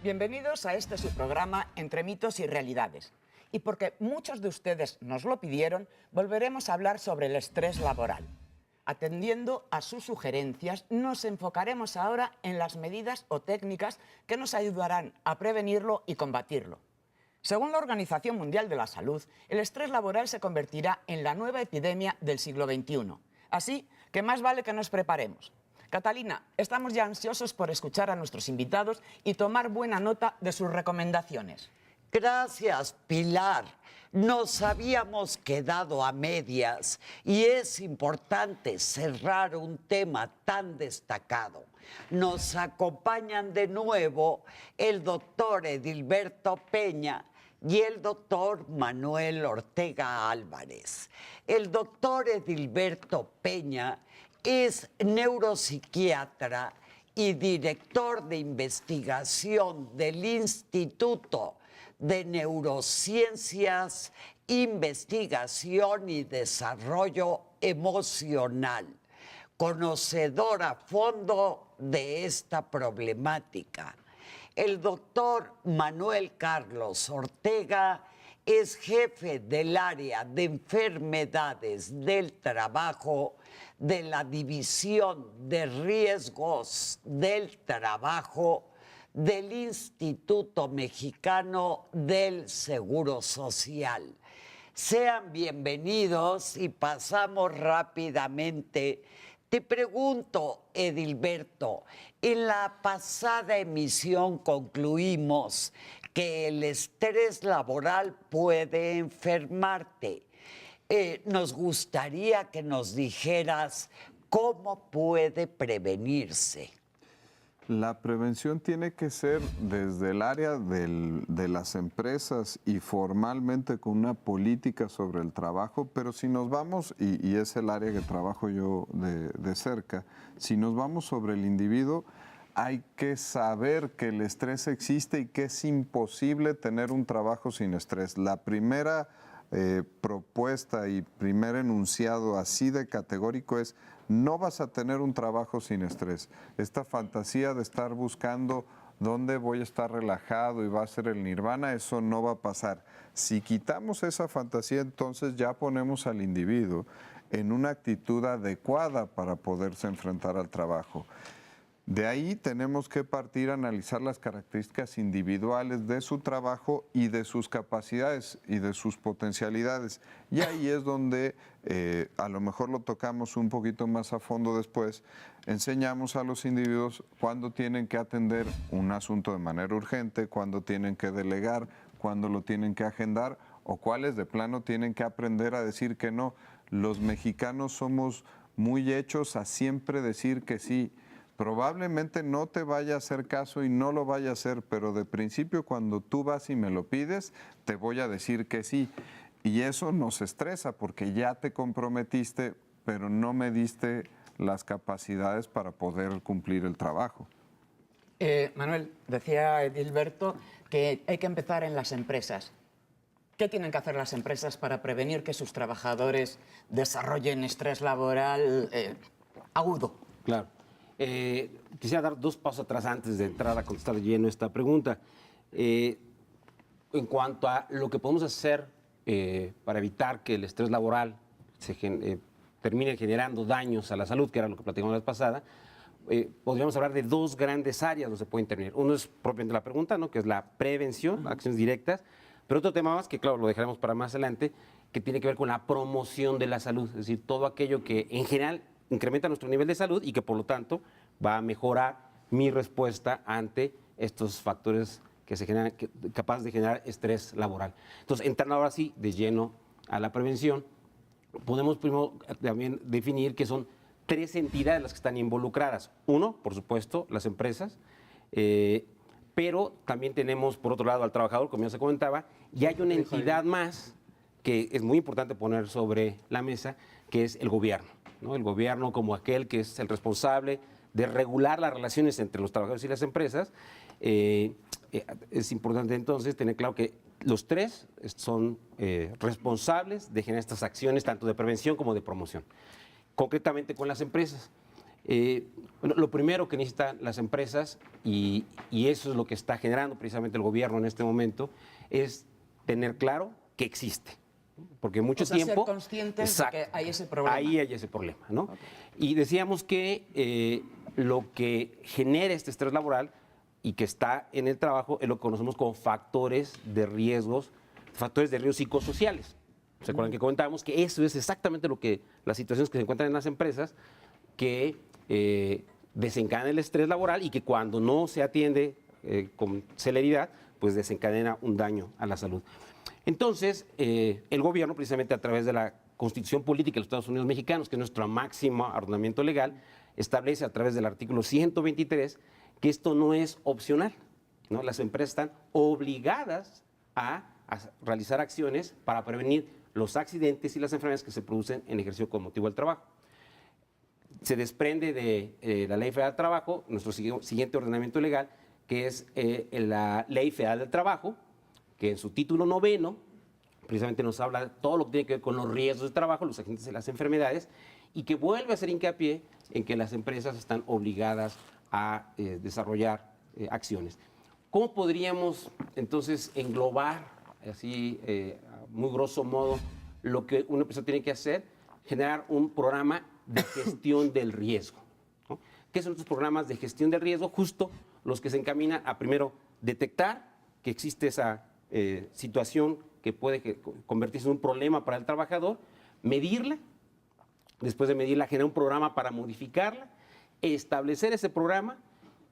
Bienvenidos a este su programa Entre mitos y realidades. Y porque muchos de ustedes nos lo pidieron, volveremos a hablar sobre el estrés laboral. Atendiendo a sus sugerencias, nos enfocaremos ahora en las medidas o técnicas que nos ayudarán a prevenirlo y combatirlo. Según la Organización Mundial de la Salud, el estrés laboral se convertirá en la nueva epidemia del siglo XXI. Así que más vale que nos preparemos. Catalina, estamos ya ansiosos por escuchar a nuestros invitados y tomar buena nota de sus recomendaciones. Gracias, Pilar. Nos habíamos quedado a medias y es importante cerrar un tema tan destacado. Nos acompañan de nuevo el doctor Edilberto Peña y el doctor Manuel Ortega Álvarez. El doctor Edilberto Peña es neuropsiquiatra y director de investigación del Instituto de Neurociencias, Investigación y Desarrollo Emocional, conocedor a fondo de esta problemática. El doctor Manuel Carlos Ortega es jefe del área de enfermedades del trabajo de la División de Riesgos del Trabajo del Instituto Mexicano del Seguro Social. Sean bienvenidos y pasamos rápidamente. Te pregunto, Edilberto, en la pasada emisión concluimos que el estrés laboral puede enfermarte. Nos gustaría que nos dijeras cómo puede prevenirse. La prevención tiene que ser desde el área de las empresas y formalmente con una política sobre el trabajo, pero si nos vamos, y es el área que trabajo yo de cerca, si nos vamos sobre el individuo, hay que saber que el estrés existe y que es imposible tener un trabajo sin estrés. La primera propuesta y primer enunciado así de categórico es: no vas a tener un trabajo sin estrés. Esta fantasía de estar buscando dónde voy a estar relajado y va a ser el nirvana, eso no va a pasar. Si quitamos esa fantasía, entonces ya ponemos al individuo en una actitud adecuada para poderse enfrentar al trabajo. De ahí tenemos que partir a analizar las características individuales de su trabajo y de sus capacidades y de sus potencialidades. Y ahí es donde, a lo mejor lo tocamos un poquito más a fondo después, enseñamos a los individuos cuándo tienen que atender un asunto de manera urgente, cuándo tienen que delegar, cuándo lo tienen que agendar o cuáles de plano tienen que aprender a decir que no. Los mexicanos somos muy hechos a siempre decir que sí. Probablemente no te vaya a hacer caso y no lo vaya a hacer, pero de principio cuando tú vas y me lo pides, te voy a decir que sí. Y eso nos estresa porque ya te comprometiste, pero no me diste las capacidades para poder cumplir el trabajo. Manuel, decía Edilberto que hay que empezar en las empresas. ¿Qué tienen que hacer las empresas para prevenir que sus trabajadores desarrollen estrés laboral agudo? Claro. Quisiera dar dos pasos atrás antes de entrar a contestar de lleno esta pregunta. En cuanto a lo que podemos hacer para evitar que el estrés laboral termine generando daños a la salud, que era lo que platicamos la vez pasada, podríamos hablar de dos grandes áreas donde se puede intervenir. Uno es propiamente la pregunta, ¿no?, que es la prevención, acciones directas, pero otro tema más, que claro, lo dejaremos para más adelante, que tiene que ver con la promoción de la salud, es decir, todo aquello que en general incrementa nuestro nivel de salud y que por lo tanto va a mejorar mi respuesta ante estos factores que se generan, capaces de generar estrés laboral. Entonces, entrando ahora sí de lleno a la prevención, podemos primero también definir que son tres entidades las que están involucradas. Uno, por supuesto, las empresas, pero también tenemos por otro lado al trabajador, como ya se comentaba, y hay una entidad más que es muy importante poner sobre la mesa, que es el gobierno, ¿no? El gobierno como aquel que es el responsable de regular las relaciones entre los trabajadores y las empresas. Es importante entonces tener claro que los tres son responsables de generar estas acciones tanto de prevención como de promoción. Concretamente con las empresas, Bueno, lo primero que necesitan las empresas, y eso es lo que está generando precisamente el gobierno en este momento, es tener claro que existe. Porque mucho tiempo... ser conscientes Exacto, de que hay ese problema. Ahí hay ese problema, ¿no? Y decíamos que lo que genera este estrés laboral y que está en el trabajo es lo que conocemos como factores de riesgo psicosociales. ¿Se acuerdan que comentábamos que eso es exactamente lo que las situaciones que se encuentran en las empresas que desencadenan el estrés laboral y que cuando no se atiende con celeridad, pues desencadena un daño a la salud? Entonces, el gobierno, precisamente a través de la Constitución Política de los Estados Unidos Mexicanos, que es nuestro máximo ordenamiento legal, establece a través del artículo 123 que esto no es opcional, ¿no? Las empresas están obligadas a realizar acciones para prevenir los accidentes y las enfermedades que se producen en ejercicio con motivo del trabajo. Se desprende de la Ley Federal del Trabajo, nuestro siguiente ordenamiento legal, que es la Ley Federal del Trabajo, que en su título 9 precisamente nos habla de todo lo que tiene que ver con los riesgos de trabajo, los accidentes y las enfermedades, y que vuelve a hacer hincapié en que las empresas están obligadas a desarrollar acciones. ¿Cómo podríamos entonces englobar, así a muy grosso modo, lo que una empresa tiene que hacer? Generar un programa de gestión del riesgo, ¿no? ¿Qué son estos programas de gestión del riesgo? Justo los que se encaminan a, primero, detectar que existe esa situación que puede convertirse en un problema para el trabajador, medirla, después de medirla, generar un programa para modificarla, establecer ese programa,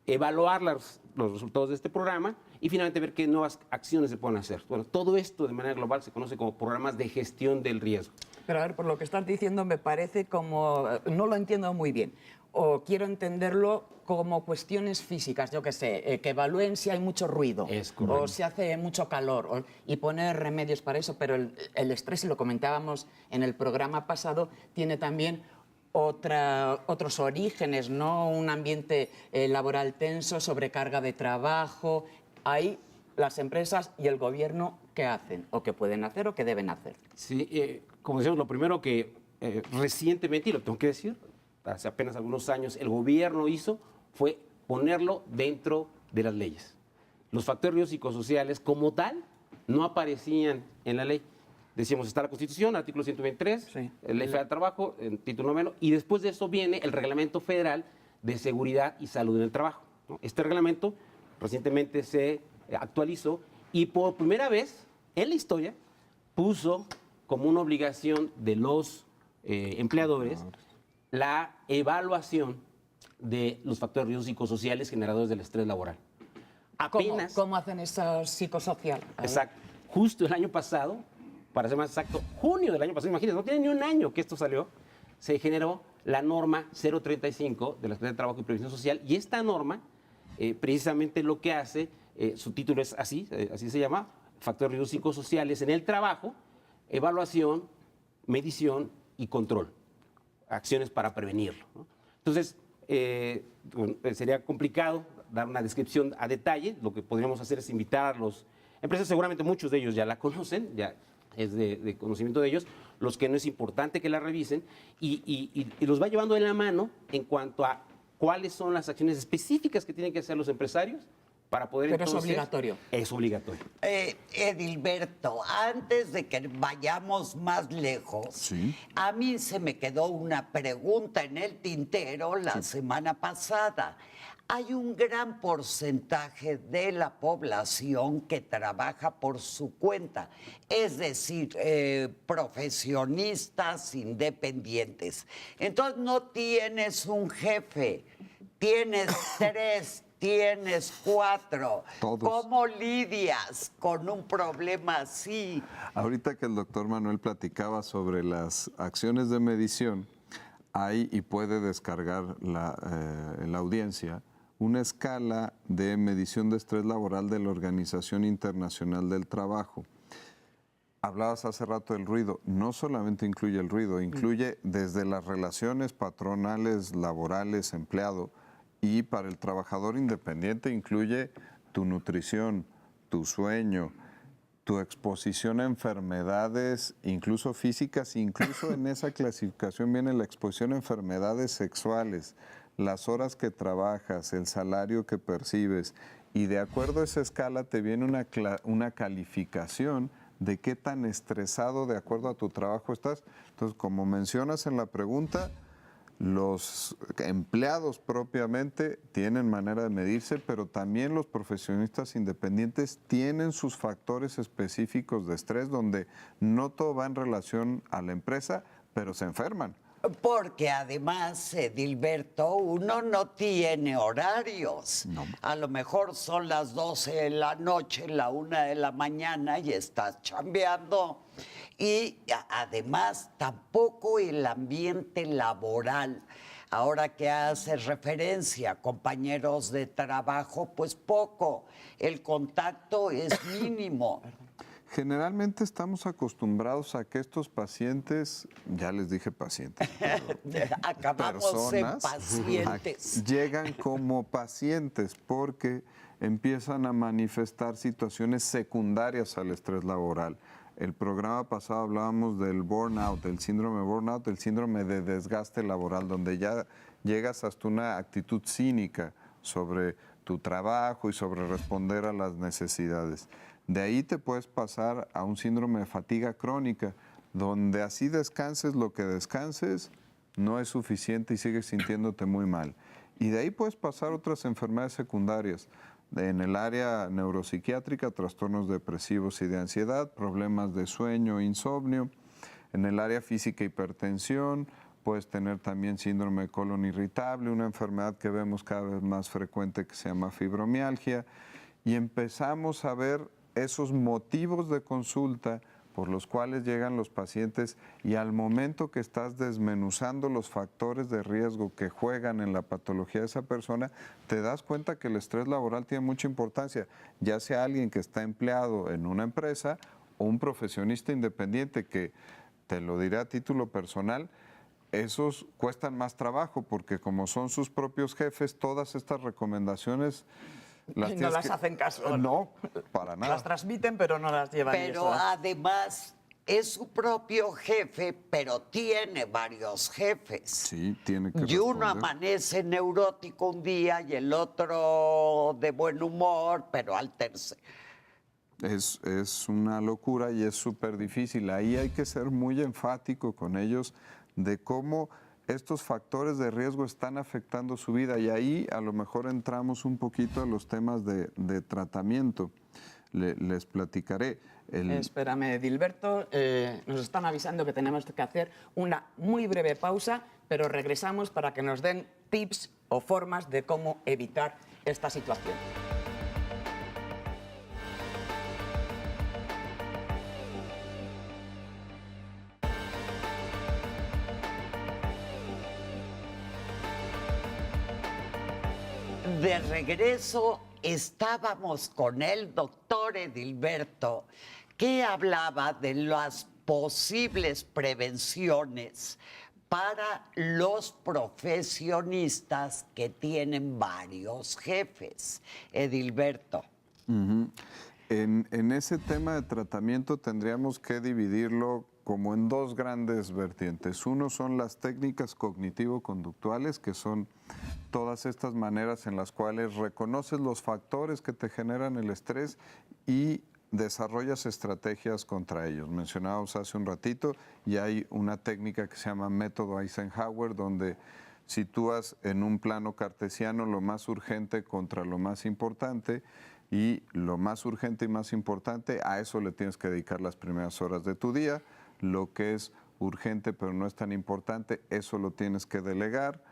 evaluar los resultados de este programa y finalmente ver qué nuevas acciones se pueden hacer. Bueno, todo esto de manera global se conoce como programas de gestión del riesgo. Pero a ver, por lo que estás diciendo me parece como... No lo entiendo muy bien. O quiero entenderlo como cuestiones físicas, yo qué sé, que evalúen si hay mucho ruido. Es correcto. O si hace mucho calor. Y poner remedios para eso. Pero el estrés, y lo comentábamos en el programa pasado, tiene también otros orígenes, ¿no? Un ambiente laboral tenso, sobrecarga de trabajo. Ahí las empresas y el gobierno, ¿qué hacen? O qué pueden hacer o qué deben hacer. Sí, como decíamos, lo primero que recientemente, y lo tengo que decir, hace apenas algunos años, el gobierno hizo fue ponerlo dentro de las leyes. Los factores de riesgo psicosociales como tal no aparecían en la ley. Decíamos, está la Constitución, artículo 123, Sí. la Ley Federal del Trabajo, en título 9, y después de eso viene el Reglamento Federal de Seguridad y Salud en el Trabajo, ¿no? Este reglamento recientemente se actualizó y por primera vez en la historia puso como una obligación de los empleadores la evaluación de los factores de riesgo psicosociales generadores del estrés laboral. Apenas... ¿Cómo hacen eso psicosocial? A ver. Exacto. Justo el año pasado, para ser más exacto, junio del año pasado, imagínense, no tiene ni un año que esto salió, se generó la norma 035 de la Secretaría de Trabajo y Previsión Social, y esta norma precisamente lo que hace, su título es así, así se llama, factores de riesgo psicosociales en el trabajo, evaluación, medición y control, acciones para prevenirlo, ¿no? Entonces, bueno, sería complicado dar una descripción a detalle. Lo que podríamos hacer es invitar a los empresas, seguramente muchos de ellos ya la conocen, ya es de conocimiento de ellos, los que no es importante que la revisen, y los va llevando de la mano en cuanto a cuáles son las acciones específicas que tienen que hacer los empresarios para poder Pero entonces... es obligatorio. Es obligatorio. Edilberto, antes de que vayamos más lejos, Sí. a mí se me quedó una pregunta en el tintero la semana pasada. Hay un gran porcentaje de la población que trabaja por su cuenta, es decir, profesionistas independientes. Entonces no tienes un jefe, tienes 3, tienes 4. Todos. ¿Cómo lidias con un problema así? Ahorita que el doctor Manuel platicaba sobre las acciones de medición, hay, y puede descargar en la audiencia, una escala de medición de estrés laboral de la Organización Internacional del Trabajo. Hablabas hace rato del ruido. No solamente incluye el ruido, incluye desde las relaciones patronales, laborales, empleado, y para el trabajador independiente incluye tu nutrición, tu sueño, tu exposición a enfermedades, incluso físicas, incluso en esa clasificación viene la exposición a enfermedades sexuales, las horas que trabajas, el salario que percibes, y de acuerdo a esa escala te viene una calificación de qué tan estresado de acuerdo a tu trabajo estás. Entonces, como mencionas en la pregunta, los empleados propiamente tienen manera de medirse, pero también los profesionistas independientes tienen sus factores específicos de estrés donde no todo va en relación a la empresa, pero se enferman. Porque además, Edilberto, uno no tiene horarios. No. A lo mejor son las 12 de la noche, la 1 de la mañana y estás chambeando. Y además tampoco el ambiente laboral. Ahora que haces referencia a compañeros de trabajo, pues poco. El contacto es mínimo. Generalmente estamos acostumbrados a que estos pacientes, ya les dije pacientes, Acabamos en pacientes. llegan como pacientes porque empiezan a manifestar situaciones secundarias al estrés laboral. El programa pasado hablábamos del burnout, del síndrome burnout, el síndrome de desgaste laboral, donde ya llegas hasta una actitud cínica sobre tu trabajo y sobre responder a las necesidades. De ahí te puedes pasar a un síndrome de fatiga crónica, donde así descanses lo que descanses, no es suficiente y sigues sintiéndote muy mal. Y de ahí puedes pasar a otras enfermedades secundarias. En el área neuropsiquiátrica, trastornos depresivos y de ansiedad, problemas de sueño, insomnio. En el área física, hipertensión, puedes tener también síndrome de colon irritable, una enfermedad que vemos cada vez más frecuente que se llama fibromialgia. Y empezamos a ver esos motivos de consulta por los cuales llegan los pacientes y al momento que estás desmenuzando los factores de riesgo que juegan en la patología de esa persona, te das cuenta que el estrés laboral tiene mucha importancia, ya sea alguien que está empleado en una empresa o un profesionista independiente que, te lo diré a título personal, esos cuestan más trabajo porque como son sus propios jefes, todas estas recomendaciones no las hacen caso. No, para nada. Las transmiten, pero no las llevan. Pero además es su propio jefe, pero tiene varios jefes. Sí, tiene que Y uno responder. amanece neurótico un día y el otro de buen humor, pero al tercer. Es una locura y es súper difícil. Ahí hay que ser muy enfático con ellos de cómo estos factores de riesgo están afectando su vida y ahí a lo mejor entramos un poquito a los temas de tratamiento. Les platicaré. Espérame, Edilberto, nos están avisando que tenemos que hacer una muy breve pausa, pero regresamos para que nos den tips o formas de cómo evitar esta situación. De regreso estábamos con el doctor Edilberto, que hablaba de las posibles prevenciones para los profesionistas que tienen varios jefes. Edilberto. En ese tema de tratamiento tendríamos que dividirlo como en dos grandes vertientes. Uno son las técnicas cognitivo-conductuales, que son todas estas maneras en las cuales reconoces los factores que te generan el estrés y desarrollas estrategias contra ellos. Mencionábamos hace un ratito y hay una técnica que se llama método Eisenhower, donde sitúas en un plano cartesiano lo más urgente contra lo más importante y lo más urgente y más importante, a eso le tienes que dedicar las primeras horas de tu día. Lo que es urgente pero no es tan importante, eso lo tienes que delegar.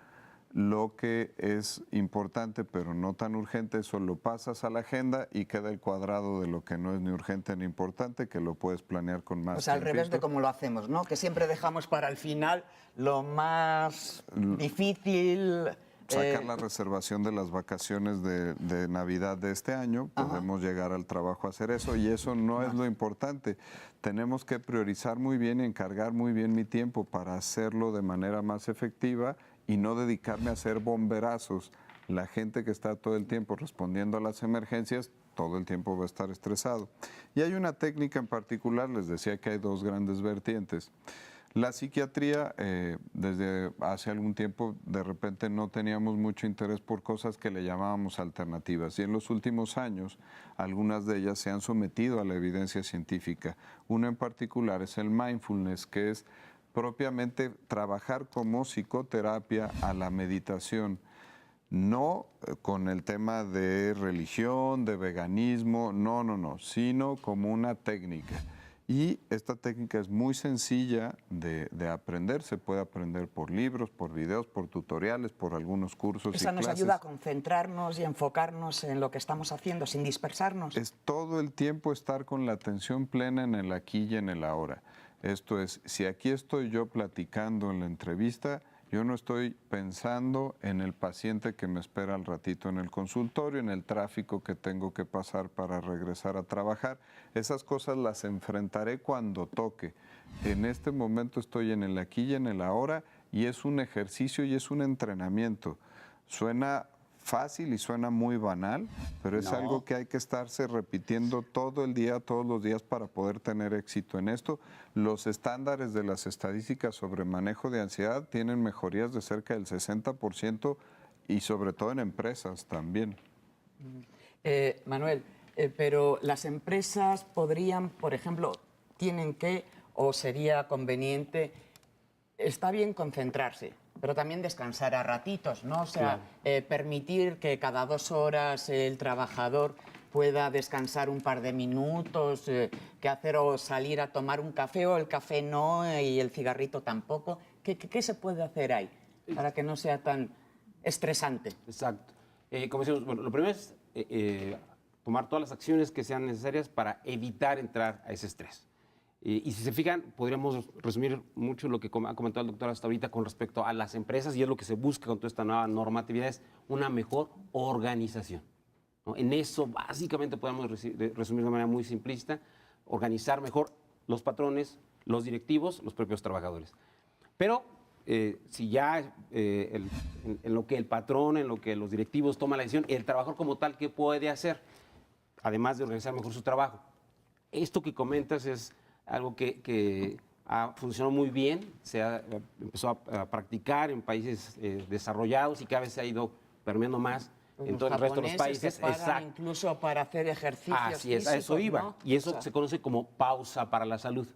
Lo que es importante pero no tan urgente, eso lo pasas a la agenda y queda el cuadrado de lo que no es ni urgente ni importante, que lo puedes planear con más O sea, al revés de tiempito. cómo lo hacemos, ¿no? Que siempre dejamos para el final lo más difícil. Sacar la reservación de las vacaciones de Navidad de este año, podemos llegar al trabajo a hacer eso y eso no es lo importante. Tenemos que priorizar muy bien y encargar muy bien mi tiempo para hacerlo de manera más efectiva y no dedicarme a hacer bomberazos. La gente que está todo el tiempo respondiendo a las emergencias todo el tiempo va a estar estresado. Y hay una técnica en particular, les decía que hay dos grandes vertientes. La psiquiatría, desde hace algún tiempo, de repente no teníamos mucho interés por cosas que le llamábamos alternativas. Y en los últimos años, algunas de ellas se han sometido a la evidencia científica. Una en particular es el mindfulness, que es propiamente trabajar como psicoterapia a la meditación. No con el tema de religión, de veganismo, no, sino como una técnica. Y esta técnica es muy sencilla de aprender, se puede aprender por libros, por videos, por tutoriales, por algunos cursos Esa y nos clases. ayuda a concentrarnos y enfocarnos en lo que estamos haciendo sin dispersarnos. Es todo el tiempo estar con la atención plena en el aquí y en el ahora. Esto es, si aquí estoy yo platicando en la entrevista, yo no estoy pensando en el paciente que me espera al ratito en el consultorio, en el tráfico que tengo que pasar para regresar a trabajar. Esas cosas las enfrentaré cuando toque. En este momento estoy en el aquí y en el ahora y es un ejercicio y es un entrenamiento. Suena fácil y suena muy banal, pero es algo que hay que estarse repitiendo todo el día, todos los días para poder tener éxito en esto. Los estándares de las estadísticas sobre manejo de ansiedad tienen mejorías de cerca del 60% y sobre todo en empresas también. Manuel, pero las empresas podrían, por ejemplo, tienen que, o sería conveniente, está bien concentrarse, pero también descansar a ratitos, ¿no? O sea, permitir que cada 2 horas el trabajador pueda descansar un par de minutos, que hacer o salir a tomar un café o el café no y el cigarrito tampoco. ¿Qué se puede hacer ahí para que no sea tan estresante? Exacto. Como decimos, bueno, lo primero es tomar todas las acciones que sean necesarias para evitar entrar a ese estrés. Y si se fijan, podríamos resumir mucho lo que ha comentado el doctor hasta ahorita con respecto a las empresas, y es lo que se busca con toda esta nueva normatividad, es una mejor organización, ¿no? En eso básicamente podemos resumir de manera muy simplista, organizar mejor los patrones, los directivos, los propios trabajadores. Pero si ya en lo que el patrón, en lo que los directivos toman la decisión, el trabajador como tal, ¿qué puede hacer? Además de organizar mejor su trabajo. Esto que comentas es algo que ha funcionado muy bien, empezó a practicar en países desarrollados y cada vez se ha ido permeando más en todo el resto de los países. Exacto. Incluso para hacer ejercicios Así es, físicos, a eso iba. ¿no? Y eso O sea, se conoce como pausa para la salud.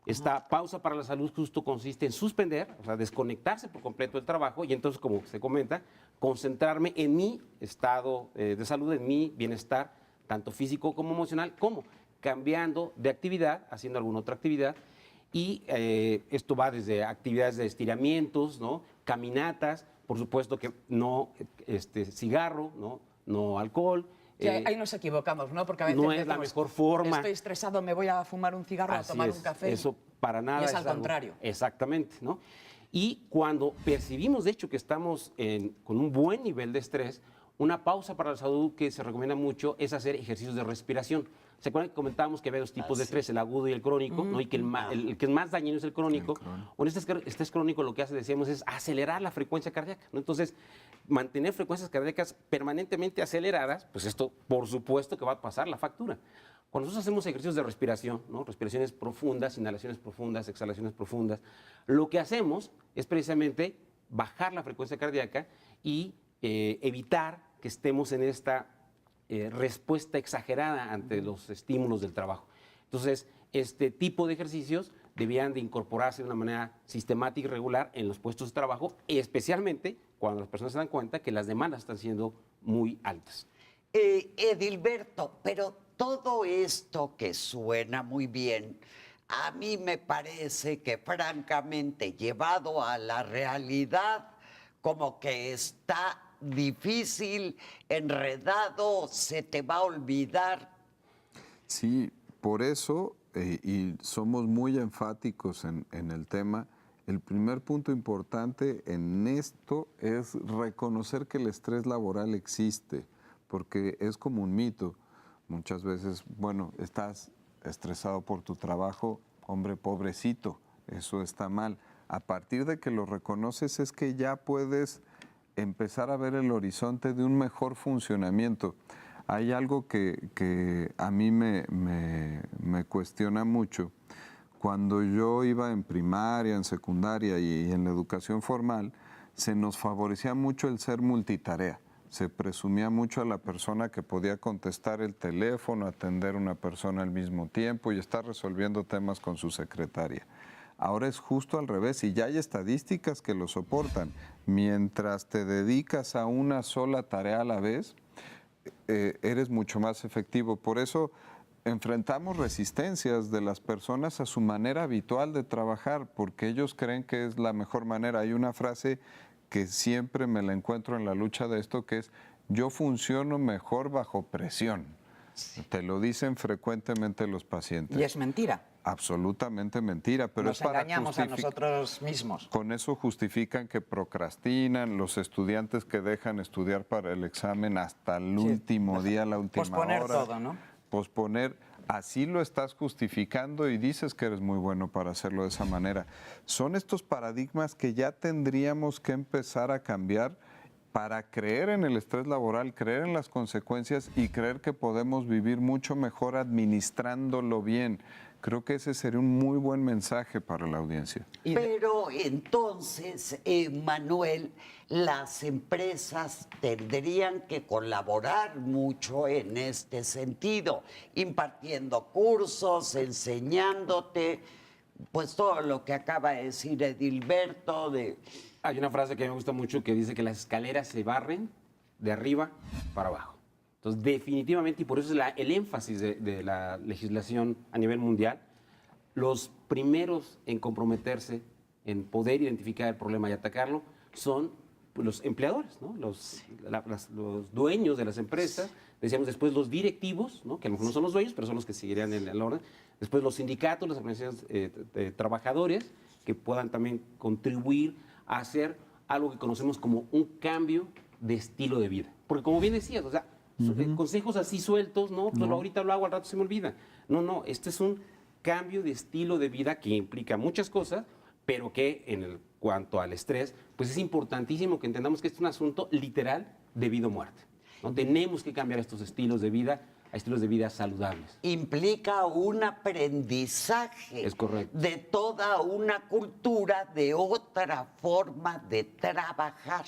Esta pausa para la salud justo consiste en suspender, o sea, desconectarse por completo del trabajo y entonces, como se comenta, concentrarme en mi estado de salud, en mi bienestar, tanto físico como emocional, como cambiando de actividad, haciendo alguna otra actividad. Y esto va desde actividades de estiramientos, ¿no? Caminatas, por supuesto que no cigarro, no alcohol. que ahí nos equivocamos, ¿no? Porque a veces no es la decimos, mejor forma. Estoy estresado, me voy a fumar un cigarro, a Así tomar es, un café. Eso para nada Y es al algo- contrario. Exactamente, ¿no? Y cuando percibimos, de hecho, que estamos con un buen nivel de estrés, una pausa para la salud que se recomienda mucho es hacer ejercicios de respiración. ¿Se acuerdan que comentábamos que había 2 tipos de estrés, el agudo y el crónico, ¿no? Y que el que es más dañino es el crónico. O en este estrés crónico lo que hace, decíamos, es acelerar la frecuencia cardíaca, ¿no? Entonces, mantener frecuencias cardíacas permanentemente aceleradas, pues esto, por supuesto, que va a pasar la factura. Cuando nosotros hacemos ejercicios de respiración, ¿no? Respiraciones profundas, inhalaciones profundas, exhalaciones profundas, lo que hacemos es precisamente bajar la frecuencia cardíaca y evitar que estemos en esta respuesta exagerada ante los estímulos del trabajo. Entonces, este tipo de ejercicios debían de incorporarse de una manera sistemática y regular en los puestos de trabajo, especialmente cuando las personas se dan cuenta que las demandas están siendo muy altas. Edilberto, pero todo esto que suena muy bien, a mí me parece que francamente llevado a la realidad, como que está difícil, enredado, se te va a olvidar. Sí, por eso, y somos muy enfáticos en el tema, el primer punto importante en esto es reconocer que el estrés laboral existe, porque es como un mito. Muchas veces, bueno, estás estresado por tu trabajo, hombre, pobrecito, eso está mal. A partir de que lo reconoces es que ya puedes empezar a ver el horizonte de un mejor funcionamiento. Hay algo que a mí me cuestiona mucho. Cuando yo iba en primaria, en secundaria y en la educación formal, se nos favorecía mucho el ser multitarea. Se presumía mucho a la persona que podía contestar el teléfono, atender a una persona al mismo tiempo y estar resolviendo temas con su secretaria. Ahora es justo al revés y ya hay estadísticas que lo soportan. Mientras te dedicas a una sola tarea a la vez, eres mucho más efectivo. Por eso enfrentamos resistencias de las personas a su manera habitual de trabajar, porque ellos creen que es la mejor manera. Hay una frase que siempre me la encuentro en la lucha de esto, que es: yo funciono mejor bajo presión. Te lo dicen frecuentemente los pacientes. Y es mentira. Absolutamente mentira, pero Nos es para engañamos a nosotros mismos. Con eso justifican que procrastinan, los estudiantes que dejan estudiar para el examen hasta el último día, la última posponer hora. todo, ¿no? Posponer, así lo estás justificando y dices que eres muy bueno para hacerlo de esa manera. Son estos paradigmas que ya tendríamos que empezar a cambiar para creer en el estrés laboral, creer en las consecuencias y creer que podemos vivir mucho mejor administrándolo bien. Creo que ese sería un muy buen mensaje para la audiencia. Pero entonces, Manuel, las empresas tendrían que colaborar mucho en este sentido, impartiendo cursos, enseñándote, pues todo lo que acaba de decir Edilberto. Hay una frase que me gusta mucho que dice que las escaleras se barren de arriba para abajo. Entonces, definitivamente, y por eso es el énfasis de la legislación a nivel mundial, los primeros en comprometerse, en poder identificar el problema y atacarlo, son los empleadores, ¿no? Los dueños de las empresas, decíamos después los directivos, ¿no? Que a lo mejor no son los dueños, pero son los que seguirían en el orden, después los sindicatos, las organizaciones de trabajadores, que puedan también contribuir a hacer algo que conocemos como un cambio de estilo de vida. Porque como bien decías, o sea, consejos así sueltos, ¿no? Pues ahorita lo hago, al rato se me olvida. No, este es un cambio de estilo de vida que implica muchas cosas, pero que en cuanto al estrés, pues es importantísimo que entendamos que este es un asunto literal de vida o muerte, ¿no? Tenemos que cambiar estos estilos de vida a estilos de vida saludables. Implica un aprendizaje. Es correcto. De toda una cultura, de otra forma de trabajar.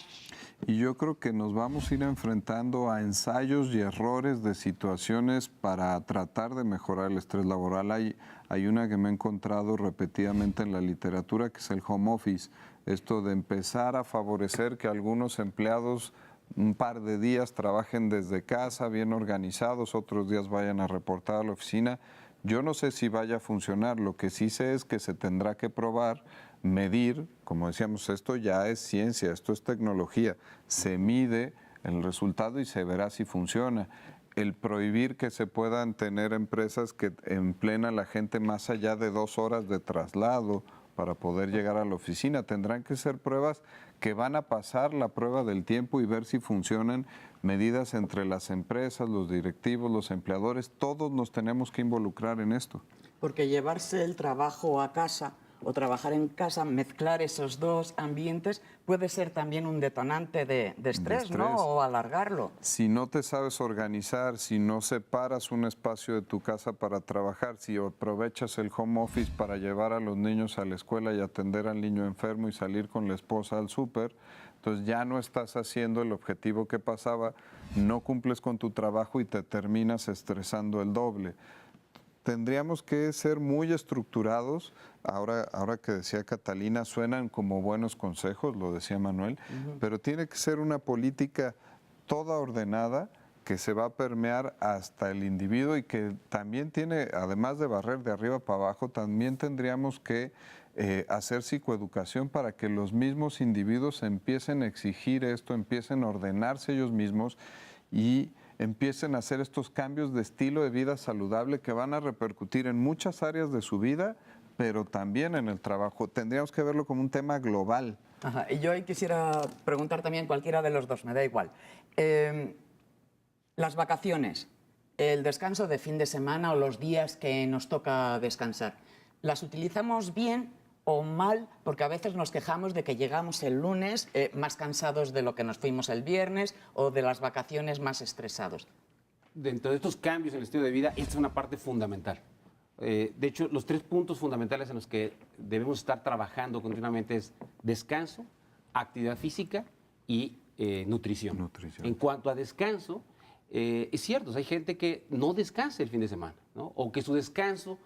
Y yo creo que nos vamos a ir enfrentando a ensayos y errores de situaciones para tratar de mejorar el estrés laboral. Hay una que me he encontrado repetidamente en la literatura, que es el home office. Esto de empezar a favorecer que algunos empleados un par de días trabajen desde casa, bien organizados, otros días vayan a reportar a la oficina. Yo no sé si vaya a funcionar, lo que sí sé es que se tendrá que probar, medir, como decíamos, esto ya es ciencia, esto es tecnología, se mide el resultado y se verá si funciona. El prohibir que se puedan tener empresas que empleen a la gente más allá de 2 horas de traslado para poder llegar a la oficina, tendrán que ser pruebas que van a pasar la prueba del tiempo y ver si funcionan, medidas entre las empresas, los directivos, los empleadores, todos nos tenemos que involucrar en esto. Porque llevarse el trabajo a casa o trabajar en casa, mezclar esos dos ambientes, puede ser también un detonante de estrés, ¿no? O alargarlo. Si no te sabes organizar, si no separas un espacio de tu casa para trabajar, si aprovechas el home office para llevar a los niños a la escuela y atender al niño enfermo y salir con la esposa al súper, entonces ya no estás haciendo el objetivo que pasaba, no cumples con tu trabajo y te terminas estresando el doble. Tendríamos que ser muy estructurados. Ahora que decía Catalina, suenan como buenos consejos, lo decía Manuel, pero tiene que ser una política toda ordenada que se va a permear hasta el individuo y que también tiene, además de barrer de arriba para abajo, también tendríamos que hacer psicoeducación para que los mismos individuos empiecen a exigir esto, empiecen a ordenarse ellos mismos y empiecen a hacer estos cambios de estilo de vida saludable que van a repercutir en muchas áreas de su vida, pero también en el trabajo. Tendríamos que verlo como un tema global. Ajá. Y yo ahí quisiera preguntar también cualquiera de los dos, me da igual. Las vacaciones, el descanso de fin de semana o los días que nos toca descansar, ¿las utilizamos bien o mal? Porque a veces nos quejamos de que llegamos el lunes más cansados de lo que nos fuimos el viernes o de las vacaciones más estresados. dentro de estos cambios en el estilo de vida, esta es una parte fundamental. De hecho, los 3 puntos fundamentales en los que debemos estar trabajando continuamente es descanso, actividad física y nutrición. En cuanto a descanso, es cierto, hay gente que no descansa el fin de semana, ¿no? O que su descanso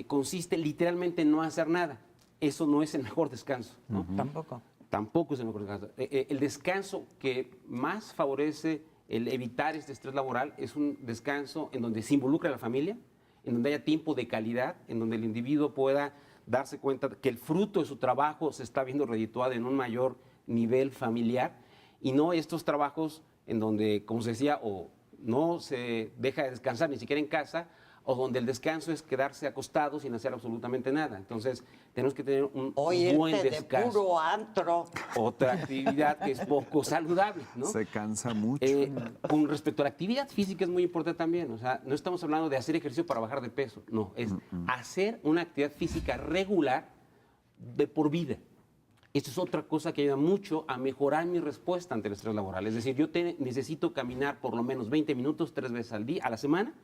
consiste literalmente en no hacer nada. Eso no es el mejor descanso, ¿no? Tampoco. Tampoco es el mejor descanso. El descanso que más favorece el evitar este estrés laboral es un descanso en donde se involucra a la familia, en donde haya tiempo de calidad, en donde el individuo pueda darse cuenta que el fruto de su trabajo se está viendo redituado en un mayor nivel familiar, y no estos trabajos en donde, como se decía, o no se deja de descansar ni siquiera en casa, o donde el descanso es quedarse acostado sin hacer absolutamente nada. Entonces, tenemos que tener un buen de descanso. puro antro. Otra actividad que es poco saludable, ¿no? Se cansa mucho. Con respecto a la actividad física es muy importante también. O sea, no estamos hablando de hacer ejercicio para bajar de peso. No, es hacer una actividad física regular de por vida. Esto es otra cosa que ayuda mucho a mejorar mi respuesta ante el estrés laboral. Es decir, yo necesito caminar por lo menos 20 minutos 3 veces al día, a la semana,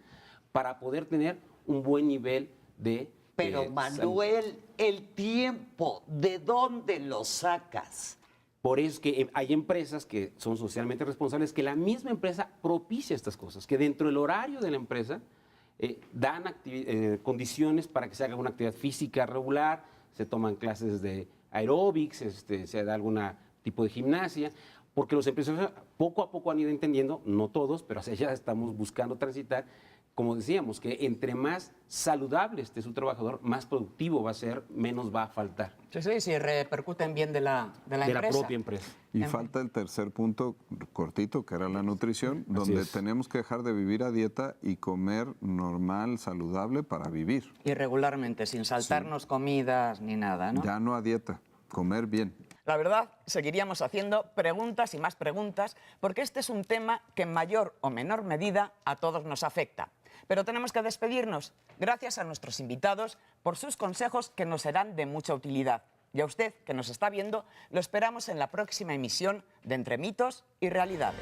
para poder tener un buen nivel de Pero Manuel, el tiempo, ¿de dónde lo sacas? Por eso es que hay empresas que son socialmente responsables, que la misma empresa propicia estas cosas, que dentro del horario de la empresa dan condiciones para que se haga una actividad física regular, se toman clases de aeróbics, se da algún tipo de gimnasia, porque los empresarios poco a poco han ido entendiendo, no todos, pero hacia allá estamos buscando transitar, como decíamos, que entre más saludable esté su trabajador, más productivo va a ser, menos va a faltar. Sí, repercute en bien de la empresa. De la propia empresa. Y falta el tercer punto cortito, que era la nutrición, donde tenemos que dejar de vivir a dieta y comer normal, saludable para vivir. Y regularmente, sin saltarnos comidas ni nada, ¿no? Ya no a dieta, comer bien. La verdad, seguiríamos haciendo preguntas y más preguntas, porque este es un tema que en mayor o menor medida a todos nos afecta. Pero tenemos que despedirnos. Gracias a nuestros invitados por sus consejos que nos serán de mucha utilidad. Y a usted, que nos está viendo, lo esperamos en la próxima emisión de Entre Mitos y Realidades.